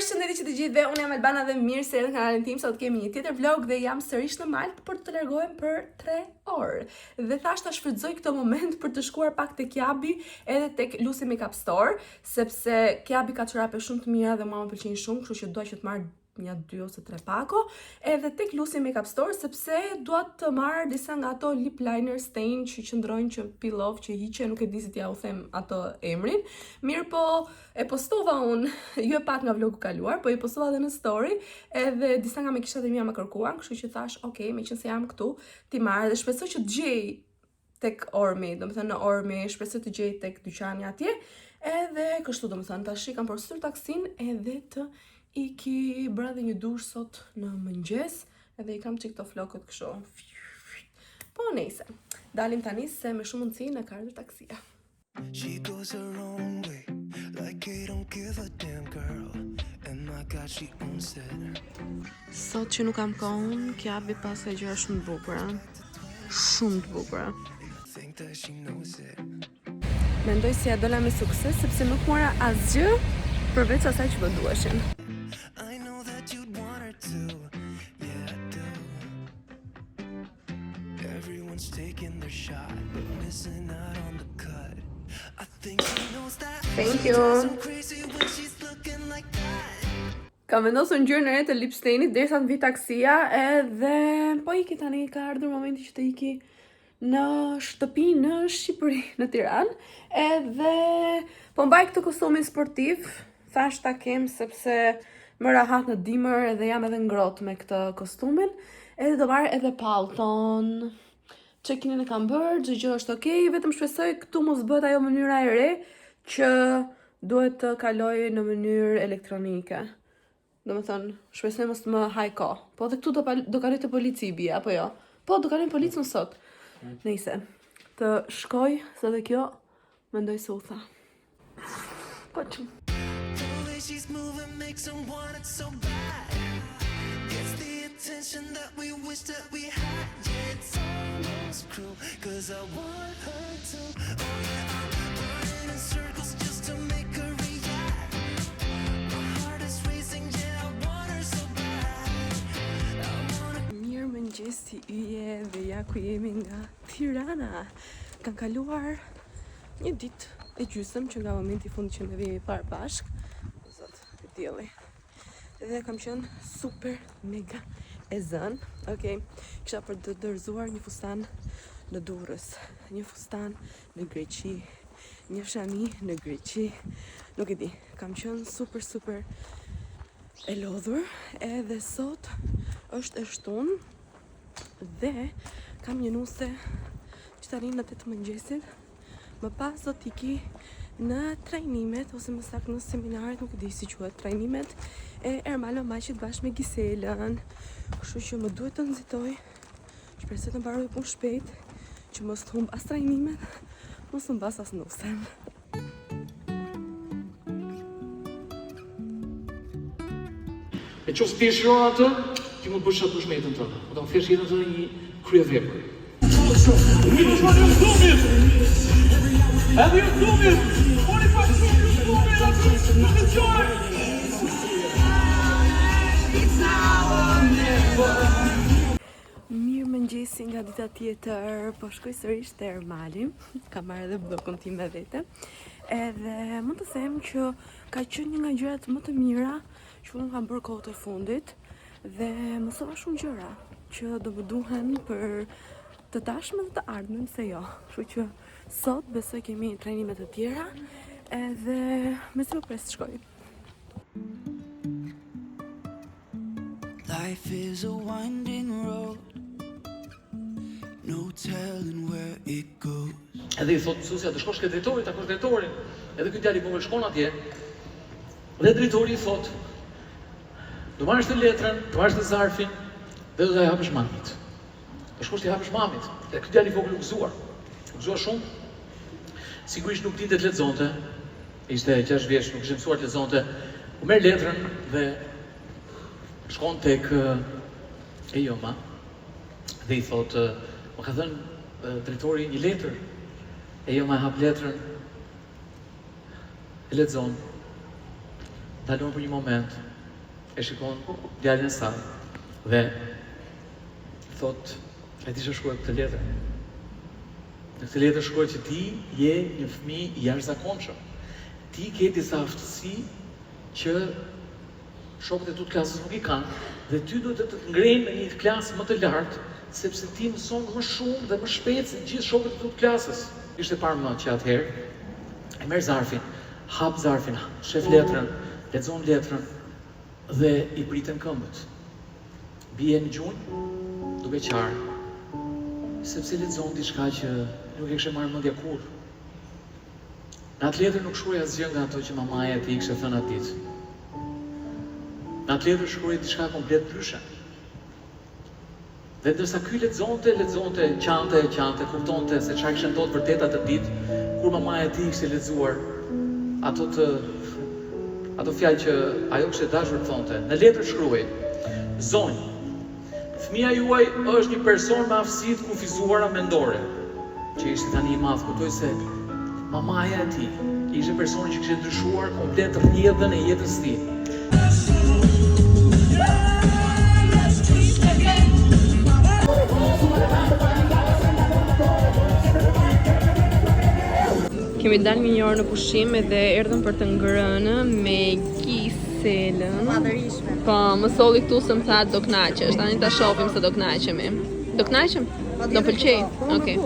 Përshëndetje që të gjithëve, unë jam Albana dhe mirë se erdhët në kanalin tim. Sot kemi një tjetër vlog dhe jam sërish në Maltë për të largohem për 3 orë. Dhe thash ta shfrytëzoj këtë moment për të shkuar pak tek Kiabi edhe tek Lucy Makeup Store, sepse Kiabi ka çorape shumë të mira dhe mua më pëlqejnë shumë, kështu që dua që të marr një 2 ose 3 pako, edhe tek Lucy Makeup Store sepse dua të marr disa nga ato lip liner stain që qëndrojnë që peel off, që hiqe, nuk e di si t'ja u them ato emrin. Mirë po, e postova unë, ju e pat nga vlogu kaluar, po e postova edhe në story, edhe disa nga me kishat e mia më kërkuan, kështu që thash, ok, meqense jam këtu, ti marr dhe shpresoj që të gjej tek Ormi, domethënë në Ormi, shpresoj të gjej tek dyqani atje, edhe kështu domethënë tash kam përsëritur taksin edhe të iki bëra dhe një dush sot në mëngjes, edhe I kam çik këto flokët kështu. Po nejse, dalim tani se me shumë mundësi në ka ardhur taksia. She goes her own way, like I don't give a damn girl, and my God she owns it. Sot që nuk kam kohën, Kiabi pas ka gjëra shumë të bukura. Shumë të bukura. Mendoj se ja dola me sukses sepse nuk mora asgjë përveç asaj që më duheshin. Thank you. Kam vendosur ngjyrën e re të lip stainit derisa të vi taksia, edhe po iki tani, ka ardhur momenti që të iki në shtëpi në Shqipëri, në Tiranë, edhe po mbaj këtë kostumin sportiv, thash ta kem sepse më rahat në dimër edhe jam edhe ngrohtë me këtë kostumin, edhe do marr edhe pallton. Check-in e kam bërë, çdo gjë është okay, vetëm shpresoj këtu mos bëhet ajo mënyra e re që duhet të kaloj në mënyrë elektronike. Domethënë, shpresoj mos më haj kohë. Po edhe këtu do kaloj te polici bie, apo jo? Po do kaloj në policën sot. Nëse të shkoj, se edhe kjo mendoj se u tha. Po çu. Attention that we wish that we had, yeah, it's almost cruel, cause I want her to, oh yeah, I'm running in circles just to make her react, my heart is racing, yeah, I want her so bad, I wanna... Mirë mëngjes si yje dhe ja ku jemi nga Tirana. Kam kaluar një ditë e gjysëm që nga momenti fundi që ne vjemi parë bashk, zot, e dielli. Edhe kam qenë super mega e zënë, okej, kisha për të dorëzuar një fustan në Durrës, një fustan në Greqi, një shani në Greqi, nuk e di, kam qenë super e lodhur, edhe sot është e shtunë dhe kam një nuse që tani në 8 mëngjesit, më pas do t'iki në trajnimet, ose më saktë në seminaret, nuk e di si quhet, trajnimet e Ermal Mamaqit bashkë me Giselën. Kështu që më duhet të nxitoj, shpresoj të mbaroj punë shpejt, që mos të humb as trajnimet, mos të mbas as nusen. E qoftë ti shron atë, ti mund të bësh atë shmetën tënde. Do të thësh jetën tënde një kryevepër. Edhe ju dumit! Oni pa shumë ju dumit atë në të gjojë! Mirë mëngjesi nga dita tjetër, po shkoj sërish te Ermali, kam marrë edhe blokun tim me vete, edhe mund të them që ka qenë një nga gjërat më të mira që unë kam bërë kohët e fundit, dhe mësova shumë gjëra që do më duhen për të tashmen dhe të ardhmen, se jo. Kështu që sot besoj kemi trajnime të tjera, edhe me si më pres të shkoj. Life is a winding road, no telling where it goes. Edhe I thot mësuesja të shkosh ke drejtori, ta kosh drejtorin. Edhe ky djalë I vogël shkon atje. Dhe drejtori I thot: "Do marrësh të letrën, do marrësh të zarfin dhe do ta japësh mamit." Do shkosh t'i hapësh mamit. Dhe ky djalë I vogël u gëzuar shumë. Sigurisht nuk dinte të lexonte. Ishte 6 vjeç, nuk ishte mësuar të lexonte. U merr letrën dhe shkon tek e joma. Dhe I thot: "Më ka dhënë drejtori një letër." E joma hap letrën, e lexon. Dalon për një moment, e shikon djalin e saj dhe thot, e ti që shkruaj këtë letër. Në këtë letër shkruaj që ti je një fëmijë i jashtëzakonshëm. Ti ke disa aftësi që shokët e tu të klasës nuk i kanë, dhe ty duhet të të ngrenë në një klasë më të lartë, sepse ti mëson më shumë dhe më shpejt se gjithë shokët e tu të klasës. Ishte parë më që atëherë, e merr zarfin, hap zarfin, shef letrën, lexon letrën dhe i pritën këmbët. Bie në gjunjë, duke qarë, sepse lexon diçka që nuk e kishte marrë mendja kurrë. Në atë letër nuk shkruaj asgjë nga ato që mamaja e tij kishte thënë atë ditë. Në atë letër shkruaj diçka komplet ndryshe. Dhe ndërsa ky lexonte, qante, kuptonte se çfarë kishte ndodhur vërtet atë ditë, kur mamaja e tij kishte lexuar ato fjalë që ajo kishte dashur të thonte. Në letër shkruaj: Zonjë, fëmia juaj është një person me aftësi të kufizuara mendore, që ishte tani i madh, kuptoi se mamaja e tij ishte personi që kishte ndryshuar komplet rrjedhën e jetës së tij. Kemi dalë një orë në pushim dhe erdhëm për të ngrënë me kiselën. Madhërishme. Po, më solli këtu se më tha do kënaqesh. Tani ta shohim se do kënaqemi. Do kënaqem? Do pëlqej? Okej.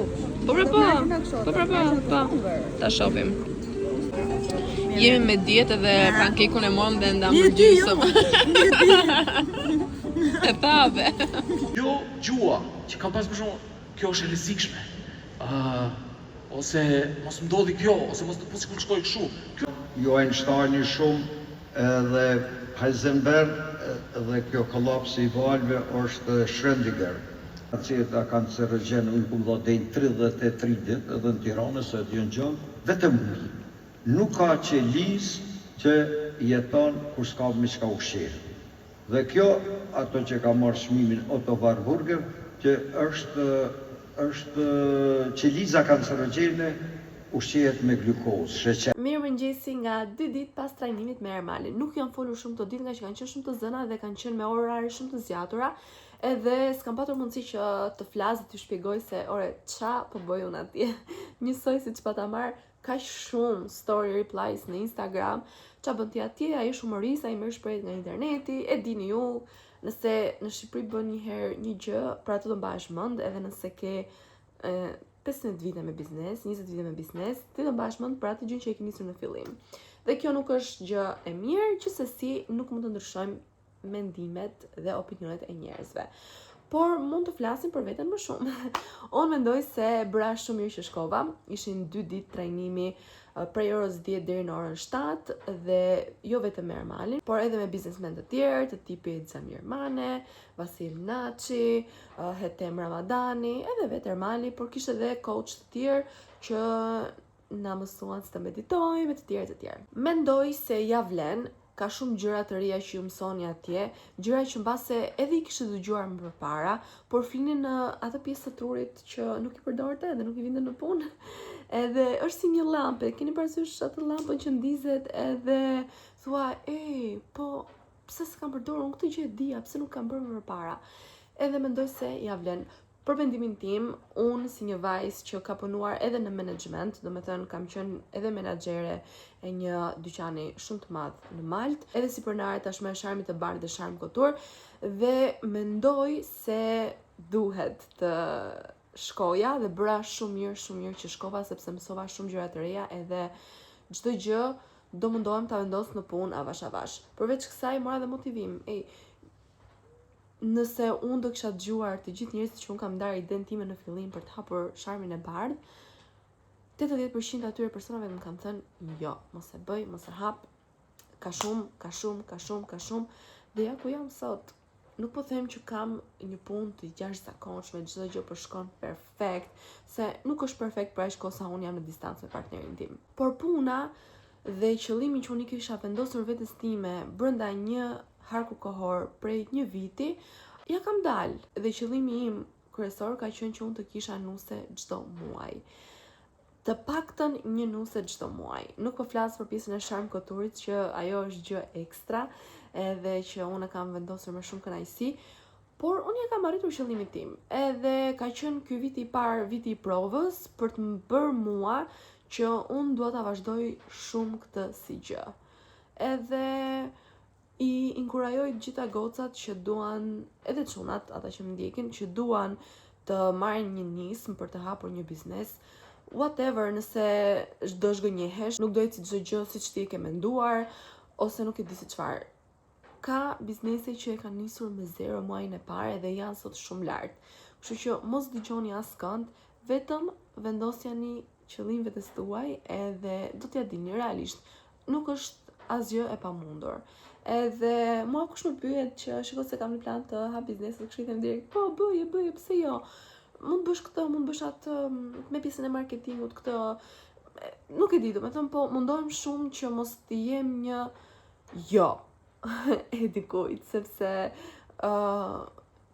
Po. Ta shohim. Jemi me dietë dhe pankekun e morëm dhe ndam për gjysëm. E thave. Jo gjua, që kam pas për shumë, kjo është e rrezikshme. Ose mos më ndodhi kjo, ose mos të sikur shkoj kështu. Jo Einsteini shumë edhe Heisenberg dhe kjo kollapsi i valve është Schrödinger. Pacienta kancerogjen unë kum dha deri 33 ditë edhe në Tiranë se aty në gjallë, vetëm ujë. Nuk ka qelis që jeton kur s'ka me çka ushqyer. Dhe kjo ato që ka marrë çmimin Otto Warburg që është qeliza kancerogjene ushqehet me glukozë, sheqer. Mirëmëngjesi nga 2 ditë pas trajnimit me Ermalin. Nuk janë folur shumë të ditë nga që kanë qenë shumë të zëna dhe kanë qenë me orare shumë të zgjatura, edhe s'kam patur mundësi që të flas dhe t'ju shpjegoj se ça po bëj unë atje. Njësoj siç pa ta marr kaq shumë story replies në Instagram, ça bën ti atje, ai është humorist, ai merr shprehje nga interneti, e dini ju, nëse në Shqipëri bën një herë një gjë, për ato të mbahesh mend, edhe nëse ke 15 vite me biznes, 20 vite me biznes, ti do mbahesh mend për atë gjë që e ke nisur në fillim. Dhe kjo nuk është gjë e mirë, qësesi nuk mund të ndryshojmë mendimet dhe opinionet e njerëzve. Por mund të flasim për veten më shumë. Unë mendoj se bëra shumë mirë që shkova. Ishin 2 ditë trajnimi prej orës 10 deri në orën 7 dhe jo vetëm me Ermalin, por edhe me biznesmen të tjerë, të tipit Zamir Mane, Vasil Naçi, Hetem Ramadani, edhe vetë Ermali, por kishte edhe coach të tjerë që na mësuan se të meditojmë, të tjerë. Mendoj se ja vlen. Ka shumë gjëra të reja që ju mësoni atje, gjëra që mbase edhe i kishte dëgjuar më përpara, por flinin në atë pjesë të trurit që nuk i përdorte dhe nuk i vinte në punë. Edhe është si një llampë, keni parasysh atë llampën që ndizet edhe thua, po pse s'kam përdorur unë këtë gjë e dija, pse nuk kam bërë më përpara. Edhe mendoj se ja vlen. Për mendimin tim, unë si një vajzë që ka punuar edhe në menaxhiment, do me thënë kam qenë edhe menaxhere e një dyqani shumë të madh në Malt, edhe si pronare tashmë e Sharmit të Bardhë dhe Sharm Kotur, dhe mendoj se duhet të shkoja dhe bëra shumë mirë që shkova sepse mësova shumë gjëra të reja edhe çdo gjë do mundohem ta vendos në punë avash. Përveç kësaj mora dhe motivim. Nëse unë do kisha dëgjuar të gjithë njerëzit që unë kam ndarë idenë time në fillim për të hapur Sharmin e Bardhë, 80% atyre personave më kanë thënë jo, mos e bëj, mos e hap, ka shumë, dhe ja ku jam sot. Nuk po them që kam një punë të jashtëzakonshme, çdo gjë po shkon perfekt, se nuk është perfekt për aq kohë sa unë jam në distancë me partnerin tim. Por puna dhe qëllimi që unë i kisha vendosur vetes time brenda një harku kohor prej një viti, ja kam dalë. Dhe qëllimi im kryesor ka qenë që unë të kisha nuse çdo muaj. Të paktën një nuse çdo muaj. Nuk po flas për pjesën e Sharm Koturit që ajo është gjë ekstra edhe që unë e kam vendosur me shumë kënaqësi. Por unë ja kam arritur qëllimin tim. Edhe ka qenë ky vit i parë, viti i provës për të më bërë mua që unë dua ta vazhdoj shumë këtë si gjë. Edhe i inkurajoj të gjitha gocat që duan, edhe çunat, ata që më ndjekin, që duan të marrin një nismë për të hapur një biznes, whatever, nëse do zhgënjehesh, nuk do eci çdo gjë siç ti e ke menduar, ose nuk e di si çfarë. Ka biznese që e kanë nisur me 0 muajin e parë dhe janë sot shumë lart. Kështu që mos dëgjoni askënd, vetëm vendosjani qëllim vetes tuaj edhe do t'ja dini realisht. Nuk është asgjë e pamundur. Edhe mua kush më pyet që shikoj se kam një plan të hap biznesin, kështu i them direkt, po bëje, pse jo? Mund bësh këtë, mund bësh atë me pjesën e marketingut, këtë. Nuk e di, domethënë po mundohem shumë që mos të jem një jo e dikujt, sepse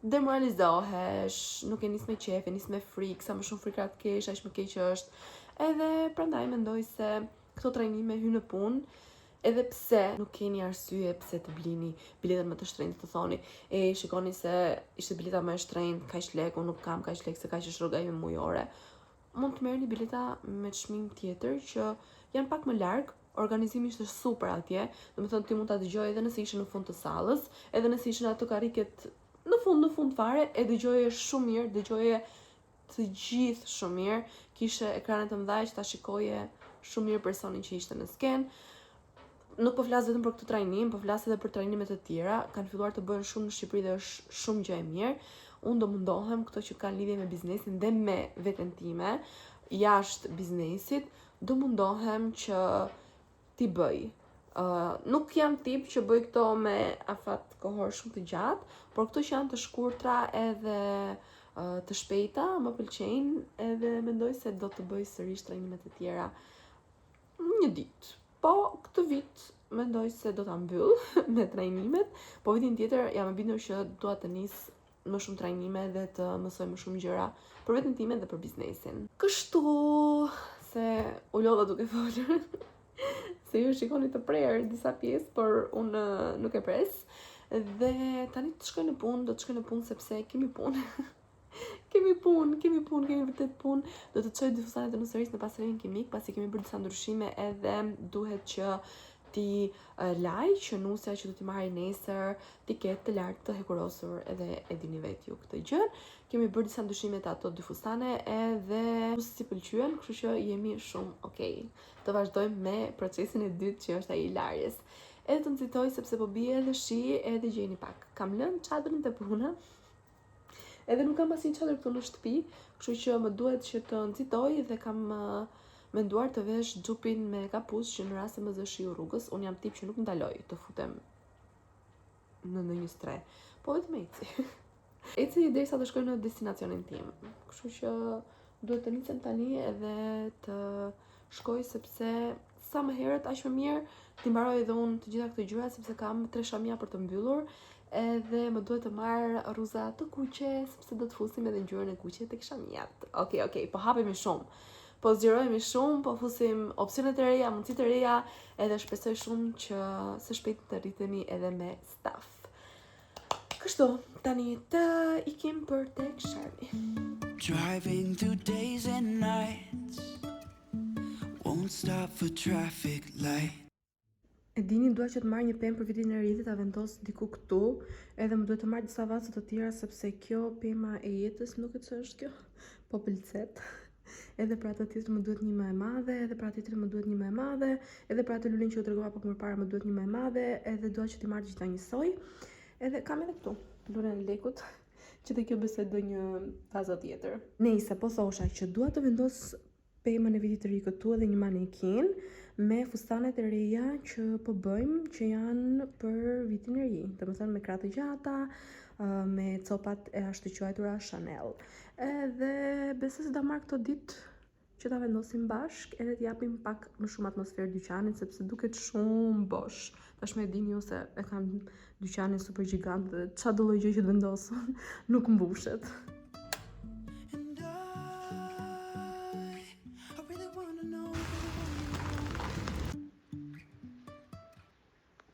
demoralizohesh, nuk e nis me qef, e nis me frikë, sa më shumë frikë të kesh, aq më keq është. Edhe prandaj mendoj se këto trajnime hyn në punë, edhe pse nuk keni arsye pse të blini biletën më të shtrenjtë, të thoni, shikoni se ishte bileta më e shtrenjtë, kaq lek, unë nuk kam kaq lek se kaq është rroga ime mujore. Mund të merrni bileta me çmim tjetër që janë pak më larg. Organizimi ishte super atje, domethënë ti mund ta dëgjoj edhe nëse ishe në fund të sallës, edhe nëse ishin ato kariket në fund fare, e dëgjoje shumë mirë, dëgjoje të gjithë shumë mirë, kishe ekrane të mëdha që ta shikoje shumë mirë personin që ishte në sken. Nuk po flas vetëm për këtë trajnim, po flas edhe për trajnime të tjera, kanë filluar të bëhen shumë në Shqipëri dhe është shumë gjë e mirë. Unë do mundohem këto që kanë lidhje me biznesin dhe me veten time, jashtë biznesit, do mundohem që ti bëj. Nuk jam tip që bëj këto me afat kohor shumë të gjatë, por këto që janë të shkurtra edhe të shpejta më pëlqejnë, edhe mendoj se do të bëj sërish trajnime të tjera një ditë. Po këtë vit mendoj se do ta mbyll me trajnimet, po vitin tjetër jam e bindur që dua të nis më shumë trajnime dhe të mësoj më shumë gjëra për veten time dhe për biznesin. Kështu se u lodha duke folur. Se ju shikoni të prerë disa pjesë, por unë nuk e pres. Dhe tani të shkoj në punë, do të shkoj në punë sepse kemi punë. kemi vërtet punë. Do të çoj difuzane të nusërisë në pasarinë kimik, pasi kemi bërë disa ndryshime edhe duhet që ti laj që nusja që do t'i marrë nesër, ti ketë të lartë të hekurosur, edhe e dini vetë ju këtë gjë. Kemi bërë disa ndryshime të ato difuzane edhe si pëlqyen, kështu që jemi shumë okay. Të vazhdojmë me procesin e dytë që është ai i larjes. Edhe të nxitoj sepse po bie edhe shi, edhe gjeni pak. Kam lënë çadrin te puna. Edhe nuk kam asnjë çadër këtu në shtëpi, kështu që më duhet që të nxitoj dhe kam menduar të vesh xhupin me kapuz që në rast se më zë shiu rrugës, unë jam tip që nuk ndaloj të futem në ndonjë stre, po vetëm eci. Eci derisa të shkoj në destinacionin tim. Kështu që duhet të nisem tani edhe të shkoj sepse sa më herët aq më mirë ti mbaroj edhe unë të gjitha këto gjëra sepse kam 3 shamia për të mbyllur, edhe më duhet të marr rruza të kuqe sepse do të fusim edhe ngjyrën e kuqe tek shamiat. Okej, po hapemi shumë. Po zgjerohemi shumë, po fusim opsione të reja, mundësi të reja, edhe shpresoj shumë që së shpejti të rritemi edhe me staf. Kështu, tani të ikim për tek Sharmi. Driving through days and nights, won't stop for traffic light. E dini, dua që të marr një pemë për vitin e ri, ta vendos diku këtu, edhe më duhet të marr disa vaza të tjera sepse kjo pema e jetës nuk e ç'është kjo, po pëlqet. Edhe për atë tjetër më duhet një më e madhe, edhe për atë tjetër më duhet një më e madhe, edhe për atë lulin që u tregova pak më parë më duhet një më e madhe, edhe dua që të marr gjithë njësoj. Edhe kam edhe këtu lulën e lekut, që te kjo besoj do një vazë tjetër. Nëse po thosha që dua të vendos pemën e vitit të ri këtu edhe një manekin me fustanet e reja që po bëjmë, që janë për vitin e ri, domethënë me krah të gjata, me copat e ashtuquajtura Chanel. Edhe besoj se ta marr këto ditë që ta vendosim bashk, edhe t'japim pak më shumë atmosferë dyqanit sepse duket shumë bosh. Tashmë e dini ju se e kam dyqanin super gjigant dhe çfarë do lloj gjë që të vendos nuk mbushet.